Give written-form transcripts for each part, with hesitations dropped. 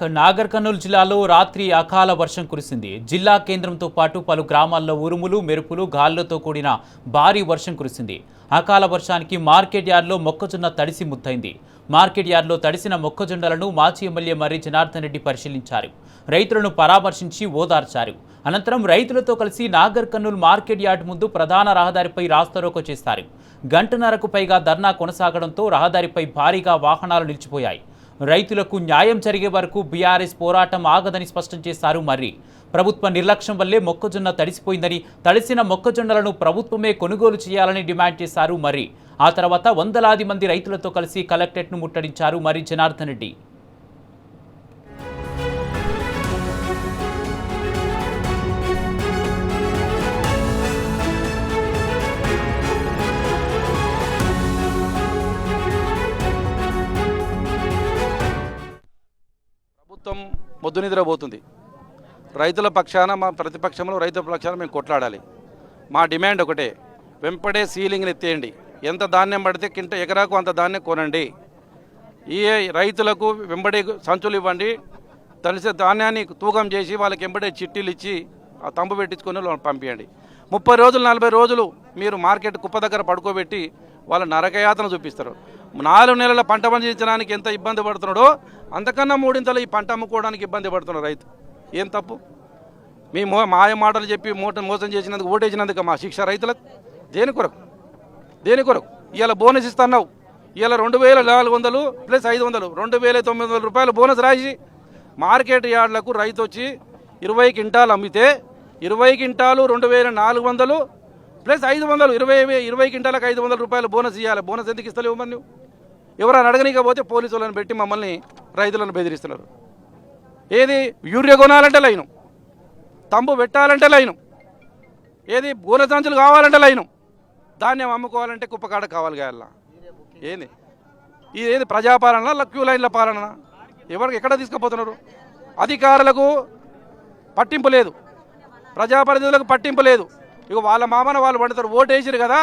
నాగర్ కర్నూలు జిల్లాలో రాత్రి అకాల వర్షం కురిసింది. జిల్లా కేంద్రంతో పాటు పలు గ్రామాల్లో ఉరుములు మెరుపులు గాలులతో కూడిన భారీ వర్షం కురిసింది. అకాల వర్షానికి మార్కెట్ యార్డ్లో మొక్కజొన్న తడిసి ముద్దైంది. మార్కెట్ యార్డ్లో తడిసిన మొక్కజొన్నలను మాజీ ఎమ్మెల్యే మర్రి జనార్దన్ రెడ్డి పరిశీలించారు. రైతులను పరామర్శించి ఓదార్చారు. అనంతరం రైతులతో కలిసి నాగర్ కర్నూలు మార్కెట్ యార్డ్ ముందు ప్రధాన రహదారిపై రాస్తారోకో చేశారు. గంటన్నరకు పైగా ధర్నా కొనసాగడంతో రహదారిపై భారీగా వాహనాలు నిలిచిపోయాయి. రైతులకు న్యాయం జరిగే వరకు బీఆర్ఎస్ పోరాటం ఆగదని స్పష్టం చేశారు మర్రి. ప్రభుత్వ నిర్లక్ష్యం వల్లే మొక్కజొన్న తడిసిపోయిందని, తడిసిన మొక్కజొన్నలను ప్రభుత్వమే కొనుగోలు చేయాలని డిమాండ్ చేశారు మర్రి. ఆ తర్వాత వందలాది మంది రైతులతో కలిసి కలెక్టరేట్ను ముట్టడించారు మర్రి జనార్దన్ రెడ్డి. ప్రభుత్వం మొద్దు నిద్రపోతుంది. రైతుల పక్షాన, మా ప్రతిపక్షంలో రైతుల పక్షాన మేము కొట్లాడాలి. మా డిమాండ్ ఒకటే, వెంపడే సీలింగ్ని ఎత్తేయండి. ఎంత ధాన్యం పడితే ఎకరాకు అంత ధాన్యం కొనండి. ఈ రైతులకు వెంబడే సంచులు ఇవ్వండి. తలిసే ధాన్యాన్ని తూకం చేసి వాళ్ళకి వెంబడే చిట్టీలు ఇచ్చి ఆ తంబు పెట్టించుకొని పంపించండి. 30 రోజులు 40 రోజులు మీరు మార్కెట్ కుప్ప దగ్గర పడుకోబెట్టి వాళ్ళ నరకయాతన చూపిస్తారు. 4 నెలల పంట పండించడానికి ఎంత ఇబ్బంది పడుతున్నాడో అంతకన్నా 3 ఇంతలు ఈ పంట అమ్ముకోవడానికి ఇబ్బంది పడుతున్నాడు రైతు. ఏం తప్పు? మీ మాయ మాటలు చెప్పి మోసం చేసినందుకు, ఓటేసినందుకు మా శిక్ష రైతులకు దేని కొరకు? ఇవాళ బోనస్ ఇస్తున్నావు. ఇవాళ 2400 ప్లస్ 500 2900 రూపాయలు బోనస్ రాసి మార్కెట్ యార్డులకు రైతు వచ్చి 20 క్వింటాలు అమ్మితే 20 క్వింటాలు 2400 ప్లస్ 500 20 క్వింటాలకు 500 రూపాయలు బోనస్ ఇవ్వాలి. బోనస్ ఎందుకు ఇస్తలేవు మరి నువ్వు? ఎవరైనా అడగనీకపోతే పోలీసు వాళ్ళని పెట్టి మమ్మల్ని రైతులను బెదిరిస్తున్నారు. ఏది యూరియా కొనాలంటే లైను, తంబు పెట్టాలంటే లైను, ఏది బోనస్ సంచులు కావాలంటే లైను, ధాన్యం అమ్ముకోవాలంటే కుప్పకాడ కావాలి కాయాల. ఏది ప్రజాపాలన, క్యూ లైన్ల పాలన? ఎవరికి ఎక్కడ తీసుకుపోతున్నారు? అధికారులకు పట్టింపు లేదు, ప్రజాప్రతినిధులకు పట్టింపు లేదు. ఇక వాళ్ళ మామన వాళ్ళు పడతారు, ఓటు వేసారు కదా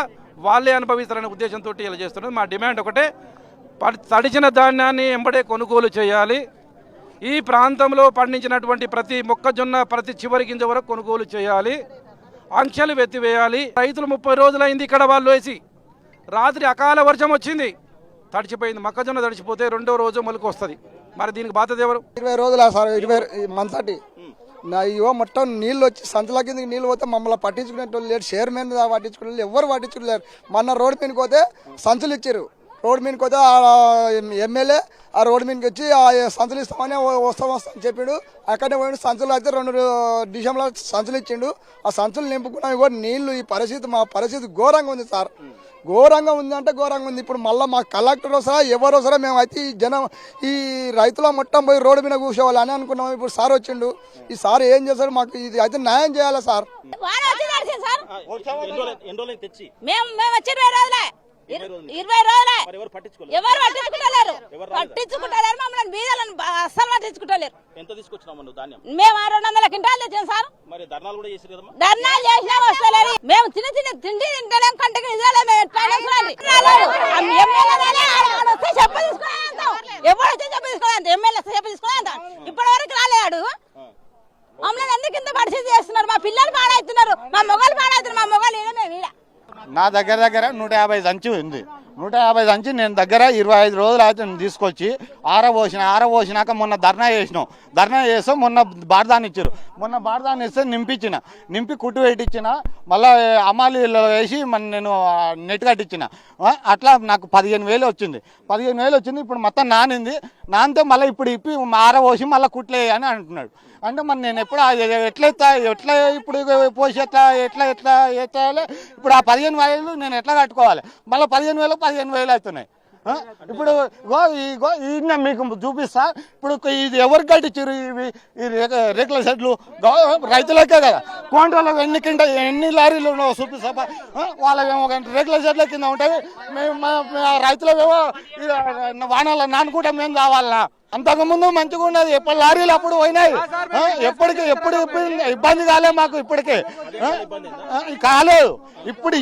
వాళ్ళే అనుభవిస్తారనే ఉద్దేశంతో ఇలా చేస్తున్నారు. మా డిమాండ్ ఒకటే, తడిచిన ధాన్యాన్ని ఎంబడే కొనుగోలు చేయాలి. ఈ ప్రాంతంలో పండించినటువంటి ప్రతి మొక్కజొన్న ప్రతి చివరి గింజ వరకు కొనుగోలు చేయాలి. ఆంక్షలు వెత్తివేయాలి. రైతులు 30 రోజులైంది ఇక్కడ వాళ్ళు వేసి, రాత్రి అకాల వర్షం వచ్చింది, తడిచిపోయింది. మొక్కజొన్న తడిచిపోతే 2వ రోజు మొలక వస్తుంది. మరి దీనికి బాధ్యత ఎవరు? 20 రోజుల సార్, 20 మంత్స్ ఇవో మొత్తం నీళ్ళు వచ్చి సంతల కిందకి నీళ్ళు పోతే మమ్మల్ని పట్టించుకునేటోళ్ళు లేరు. చైర్మన్ పట్టించుకునే ఎవరు పట్టించుకోలేరు. మొన్న రోడ్డు మీదకి పోతే సంచులు ఇచ్చారు. రోడ్డు మీదకి పోతే ఎమ్మెల్యే ఆ రోడ్డు మీదకి వచ్చి సంచులు ఇస్తామని వస్తామని చెప్పాడు. అక్కడే పోయిన సంచులు అయితే 2 డిసెంబర్లో సంచులు ఇచ్చిండు. ఆ సంచులు నింపుకున్నాం కూడా నీళ్లు. ఈ పరిస్థితి, మా పరిస్థితి ఘోరంగా ఉంది సార్. ఘోరంగా ఉంది అంటే ఘోరంగా ఉంది. ఇప్పుడు మళ్ళీ మా కలెక్టర్ వస్తారా ఎవరు వస్తారా? మేము అయితే ఈ రైతుల మొత్తం పోయి రోడ్డు మీద కూర్చోవాలి అని అనుకున్నాం. ఇప్పుడు సార్ వచ్చిండు. ఈ సార్ ఏం చేశారు? మాకు ఇది అయితే న్యాయం చేయాలి సార్. 20 రోజులే ఎవరు పట్టించుకుంటలేరు. మమ్మల్ని బీదలను అస్సలు పట్టించుకుంటలేరు. మేము 200 క్వింటాలు తెచ్చాం సార్. ధర్నాలు చేసినా వస్తలేదు. మేము తిని తిండి తింటలేం, కంటికి నిజాలే. చెప్ప తీసుకునేంత ఎవరైతే చెప్ప తీసుకునేంత ఎమ్మెల్యే చెప్ప తీసుకునేంత ఇప్పటి వరకు రాలేడు. మమ్మల్ని ఎందుకు ఇంత పరిస్థితి చేస్తున్నారు? మా పిల్లలు పాడవుతున్నారు, మా మొగలు పాడవుతున్నారు. మా మొగలు మేము ఈడ నా దగ్గర 150 సంచి ఉంది. 150 సంచి నేను దగ్గర 25 రోజులు అయితే తీసుకొచ్చి ఆరబోసినాక మొన్న ధర్నా చేసాం. మొన్న బార్దాన్ని ఇచ్చారు. మొన్న బార్దాన్ని ఇస్తే నింపి కుట్టు పెట్టించిన, మళ్ళీ అమ్మాలీలో వేసి నేను నెట్ కట్టించిన. అట్లా నాకు 15,000 వచ్చింది. 15,000 వచ్చింది. ఇప్పుడు మొత్తం నానింది. నానితే మళ్ళీ ఇప్పుడు ఇప్పి ఆరబోసి మళ్ళీ కుట్లే అని అంటున్నాడు. అంటే మరి నేను ఎప్పుడు ఎట్లా ఇప్పుడు పోసి ఎట్లా ఎత్తాలి? ఇప్పుడు ఆ 15,000 నేను ఎట్లా కట్టుకోవాలి? మళ్ళీ 15,000 అవుతున్నాయి. ఇప్పుడు మీకు చూపిస్తా. ఇప్పుడు ఇది ఎవరికి కట్టించారు? ఈ రేకుల షెడ్లు రైతులకే కదా. కోంట్రోళ్ళకి ఎన్ని లారీలు చూపిస్తా. వాళ్ళకేమో రేకుల షెడ్ల కింద ఉంటుంది. రైతులకేమో వానాల నానుకుంటే మేము కావాలన్నా. అంతకుముందు మంచిగా ఉన్నది. ఎప్పుడు లారీలు అప్పుడు పోయినాయి. ఎప్పుడు ఇబ్బంది కాలే మాకు. ఇప్పటికే కాలేదు. ఇప్పుడు